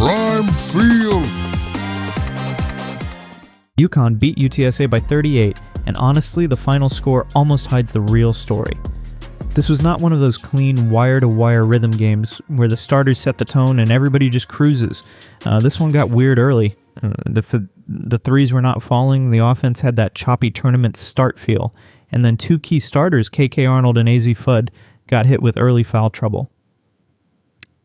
Prime Field. UConn beat UTSA by 38, and honestly, the final score almost hides the real story. This was not one of those clean wire-to-wire rhythm games where the starters set the tone and everybody just cruises. This one got weird early. The threes were not falling, the offense had that choppy tournament start feel, and then two key starters, KK Arnold and Azzi Fudd, got hit with early foul trouble.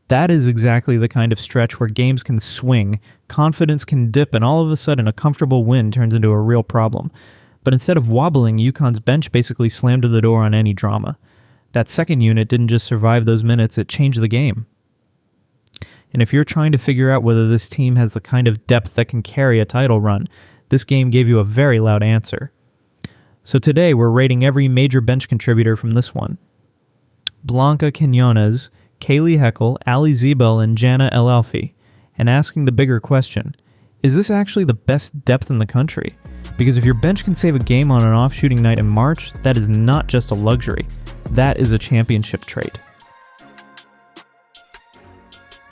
That is exactly the kind of stretch where games can swing, confidence can dip, and all of a sudden a comfortable win turns into a real problem. But instead of wobbling, UConn's bench basically slammed to the door on any drama. That second unit didn't just survive those minutes, it changed the game. And if you're trying to figure out whether this team has the kind of depth that can carry a title run, this game gave you a very loud answer. So today we're rating every major bench contributor from this one. Blanca Kenyanes, Kaylee Heckle, Alli Zabel, and Jana Elfie, and asking the bigger question, is this actually the best depth in the country? Because if your bench can save a game on an off-shooting night in March, that is not just a luxury. That is a championship trait.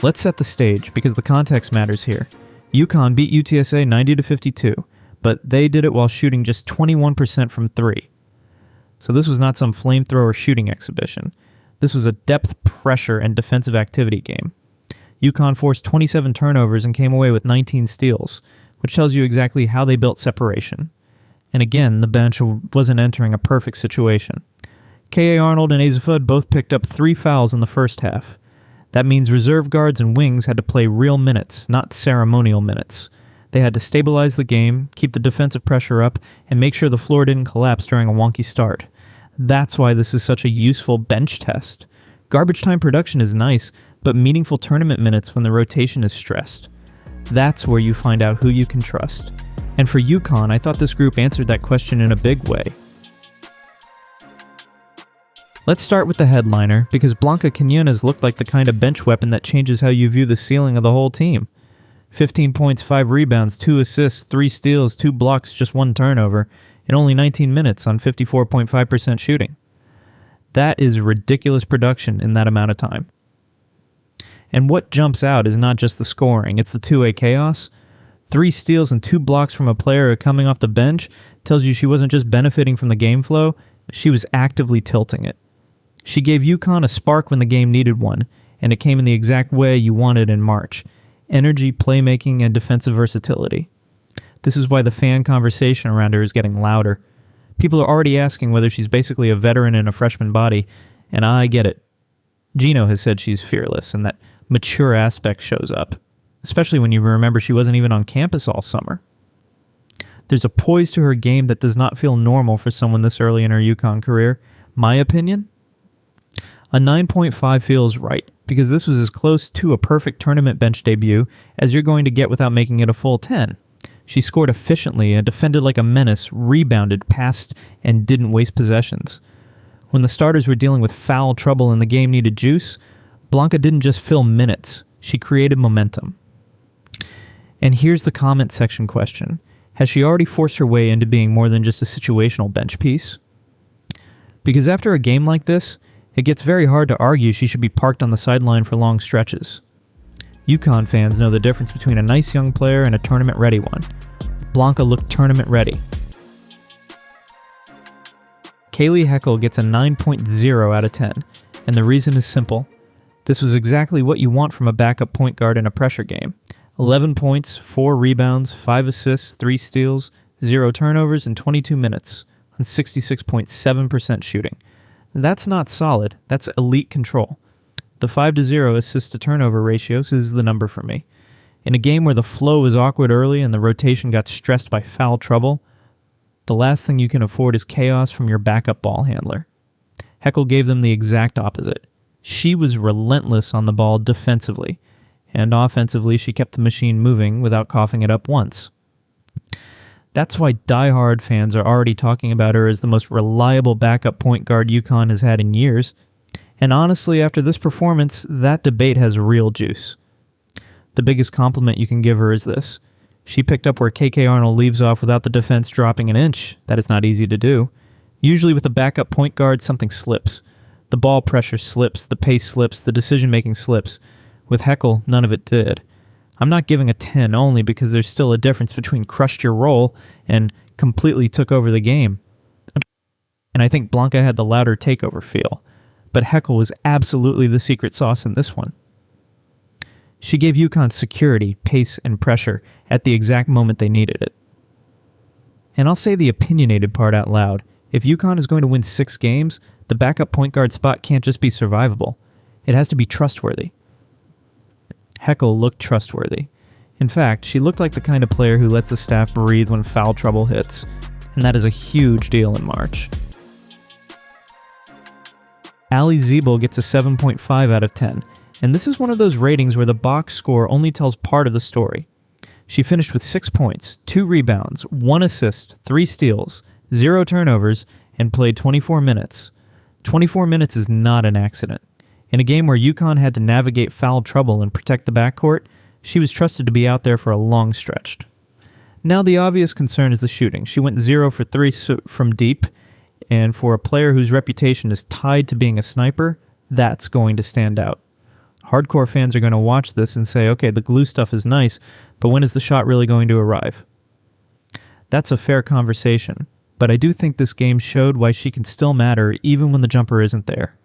Let's set the stage, because the context matters here. UConn beat UTSA 90-52, but they did it while shooting just 21% from three. So this was not some flamethrower shooting exhibition. This was a depth, pressure, and defensive activity game. UConn forced 27 turnovers and came away with 19 steals, which tells you exactly how they built separation. And again, the bench wasn't entering a perfect situation. K.A. Arnold and Azzi Fudd both picked up 3 fouls in the first half. That means reserve guards and wings had to play real minutes, not ceremonial minutes. They had to stabilize the game, keep the defensive pressure up, and make sure the floor didn't collapse during a wonky start. That's why this is such a useful bench test. Garbage time production is nice, but meaningful tournament minutes when the rotation is stressed. That's where you find out who you can trust. And for UConn, I thought this group answered that question in a big way. Let's start with the headliner, because Blanca Quiñonez looked like the kind of bench weapon that changes how you view the ceiling of the whole team. 15 points, 5 rebounds, 2 assists, 3 steals, 2 blocks, just 1 turnover, in only 19 minutes on 54.5% shooting. That is ridiculous production in that amount of time. And what jumps out is not just the scoring, it's the two-way chaos. 3 steals and 2 blocks from a player coming off the bench tells you she wasn't just benefiting from the game flow, she was actively tilting it. She gave UConn a spark when the game needed one, and it came in the exact way you wanted in March. Energy, playmaking, and defensive versatility. This is why the fan conversation around her is getting louder. People are already asking whether she's basically a veteran in a freshman body, and I get it. Geno has said she's fearless, and that mature aspect shows up, especially when you remember she wasn't even on campus all summer. There's a poise to her game that does not feel normal for someone this early in her UConn career. My opinion? A 9.5 feels right, because this was as close to a perfect tournament bench debut as you're going to get without making it a full 10. She scored efficiently and defended like a menace, rebounded, passed, and didn't waste possessions. When the starters were dealing with foul trouble and the game needed juice, Blanca didn't just fill minutes, she created momentum. And here's the comment section question. Has she already forced her way into being more than just a situational bench piece? Because after a game like this, it gets very hard to argue she should be parked on the sideline for long stretches. UConn fans know the difference between a nice young player and a tournament-ready one. Blanca looked tournament-ready. Kaylee Heckle gets a 9.0 out of 10, and the reason is simple. This was exactly what you want from a backup point guard in a pressure game. 11 points, 4 rebounds, 5 assists, 3 steals, 0 turnovers in 22 minutes on 66.7% shooting. That's not solid, that's elite control. The 5-0 assist-to-turnover ratio is the number for me. In a game where the flow was awkward early and the rotation got stressed by foul trouble, the last thing you can afford is chaos from your backup ball handler. Heckle gave them the exact opposite. She was relentless on the ball defensively, and offensively she kept the machine moving without coughing it up once. That's why diehard fans are already talking about her as the most reliable backup point guard UConn has had in years. And honestly, after this performance, that debate has real juice. The biggest compliment you can give her is this. She picked up where KK Arnold leaves off without the defense dropping an inch. That is not easy to do. Usually with a backup point guard, something slips. The ball pressure slips, the pace slips, the decision-making slips. With Heckle, none of it did. I'm not giving a 10 only because there's still a difference between crushed your roll and completely took over the game. And I think Blanca had the louder takeover feel, but Heckle was absolutely the secret sauce in this one. She gave UConn security, pace, and pressure at the exact moment they needed it. And I'll say the opinionated part out loud. If UConn is going to win 6 games, the backup point guard spot can't just be survivable. It has to be trustworthy. Heckle looked trustworthy. In fact, she looked like the kind of player who lets the staff breathe when foul trouble hits, and that is a huge deal in March. Alli Zabel gets a 7.5 out of 10, and this is one of those ratings where the box score only tells part of the story. She finished with 6 points, 2 rebounds, 1 assist, 3 steals, 0 turnovers, and played 24 minutes. 24 minutes is not an accident. In a game where UConn had to navigate foul trouble and protect the backcourt, she was trusted to be out there for a long stretch. Now the obvious concern is the shooting. She went 0 for 3 from deep, and for a player whose reputation is tied to being a sniper, that's going to stand out. Hardcore fans are going to watch this and say, okay, the glue stuff is nice, but when is the shot really going to arrive? That's a fair conversation, but I do think this game showed why she can still matter even when the jumper isn't there.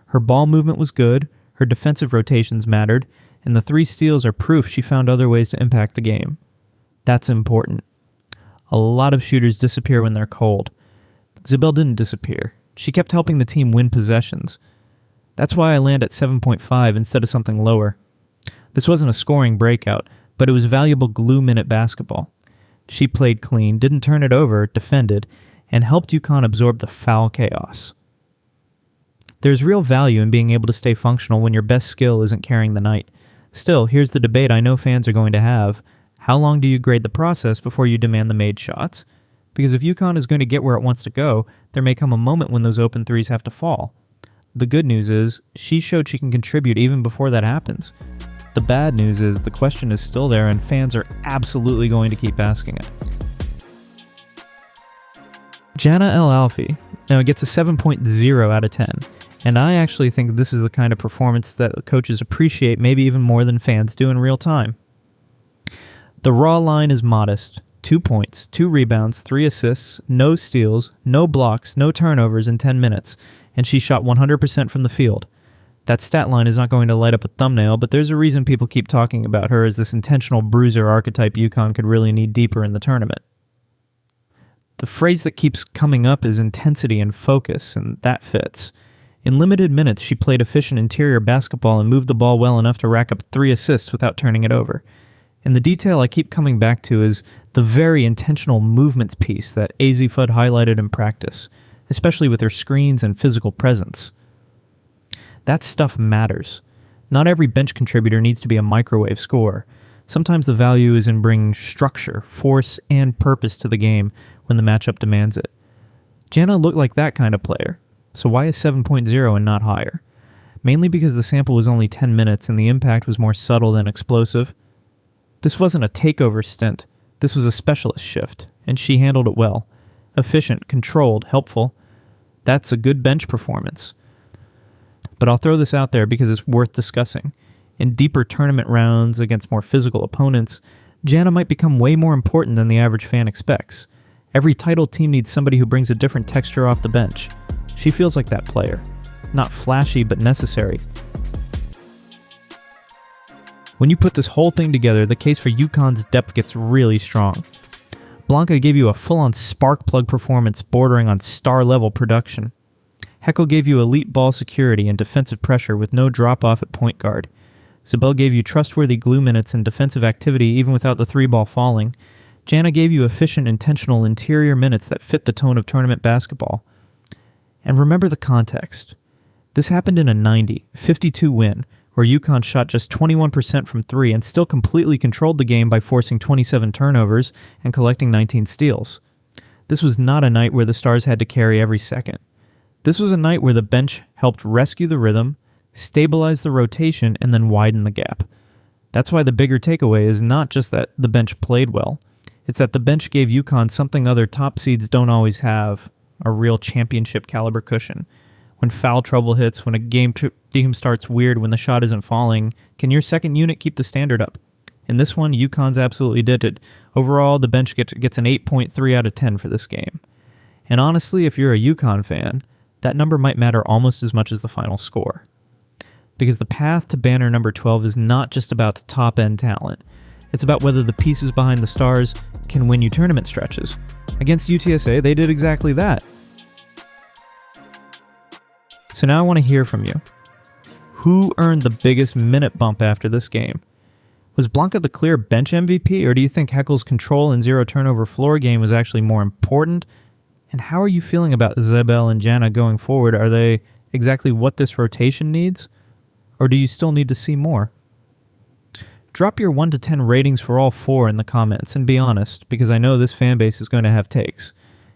Her ball movement was good, her defensive rotations mattered, and the 3 steals are proof she found other ways to impact the game. That's important. A lot of shooters disappear when they're cold. Zabel didn't disappear. She kept helping the team win possessions. That's why I land at 7.5 instead of something lower. This wasn't a scoring breakout, but it was valuable glue minute basketball. She played clean, didn't turn it over, defended, and helped UConn absorb the foul chaos. There's real value in being able to stay functional when your best skill isn't carrying the night. Still, here's the debate I know fans are going to have. How long do you grade the process before you demand the made shots? Because if UConn is going to get where it wants to go, there may come a moment when those open threes have to fall. The good news is, she showed she can contribute even before that happens. The bad news is, the question is still there and fans are absolutely going to keep asking it. Jana Elfie now gets a 7.0 out of 10, and I actually think this is the kind of performance that coaches appreciate maybe even more than fans do in real time. The raw line is modest. 2 points, 2 rebounds, 3 assists, no steals, no blocks, no turnovers in 10 minutes, and she shot 100% from the field. That stat line is not going to light up a thumbnail, but there's a reason people keep talking about her as this intentional bruiser archetype UConn could really need deeper in the tournament. The phrase that keeps coming up is intensity and focus, and that fits. In limited minutes, she played efficient interior basketball and moved the ball well enough to rack up 3 assists without turning it over. And the detail I keep coming back to is the very intentional movements piece that Azzi Fudd highlighted in practice, especially with her screens and physical presence. That stuff matters. Not every bench contributor needs to be a microwave scorer. Sometimes the value is in bringing structure, force, and purpose to the game when the matchup demands it. Jana looked like that kind of player, so why is 7.0 and not higher? Mainly because the sample was only 10 minutes and the impact was more subtle than explosive. This wasn't a takeover stint. This was a specialist shift, and she handled it well. Efficient, controlled, helpful. That's a good bench performance. But I'll throw this out there because it's worth discussing. In deeper tournament rounds against more physical opponents, Jana might become way more important than the average fan expects. Every title team needs somebody who brings a different texture off the bench. She feels like that player. Not flashy, but necessary. When you put this whole thing together, the case for UConn's depth gets really strong. Blanca gave you a full-on spark plug performance bordering on star-level production. Heckle gave you elite ball security and defensive pressure with no drop-off at point guard. Zabel gave you trustworthy glue minutes and defensive activity even without the 3-ball falling. Jana gave you efficient, intentional interior minutes that fit the tone of tournament basketball. And remember the context. This happened in a 90-52 win, where UConn shot just 21% from 3 and still completely controlled the game by forcing 27 turnovers and collecting 19 steals. This was not a night where the Stars had to carry every second. This was a night where the bench helped rescue the rhythm, stabilize the rotation, and then widen the gap. That's why the bigger takeaway is not just that the bench played well. It's that the bench gave UConn something other top seeds don't always have, a real championship caliber cushion. When foul trouble hits, when a game starts weird, when the shot isn't falling, can your second unit keep the standard up? In this one, UConn's absolutely did it. Overall, the bench gets an 8.3 out of 10 for this game. And honestly, if you're a UConn fan, that number might matter almost as much as the final score. Because the path to banner number 12 is not just about top-end talent. It's about whether the pieces behind the stars can win you tournament stretches. Against UTSA, they did exactly that. So now I want to hear from you. Who earned the biggest minute bump after this game? Was Blanca the clear bench MVP, or do you think Heckle's control and zero turnover floor game was actually more important? And how are you feeling about Zabel and Jana going forward? Are they exactly what this rotation needs? Or do you still need to see more? Drop your 1 to 10 ratings for all four in the comments, and be honest, because I know this fan base is going to have takes.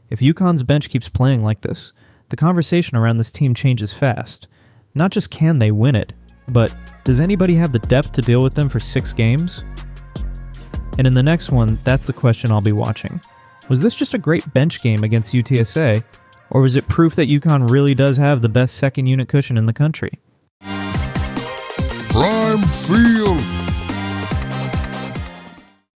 If UConn's bench keeps playing like this, the conversation around this team changes fast. Not just can they win it, but does anybody have the depth to deal with them for 6 games? And in the next one, that's the question I'll be watching. Was this just a great bench game against UTSA, or was it proof that UConn really does have the best second unit cushion in the country? Prime Field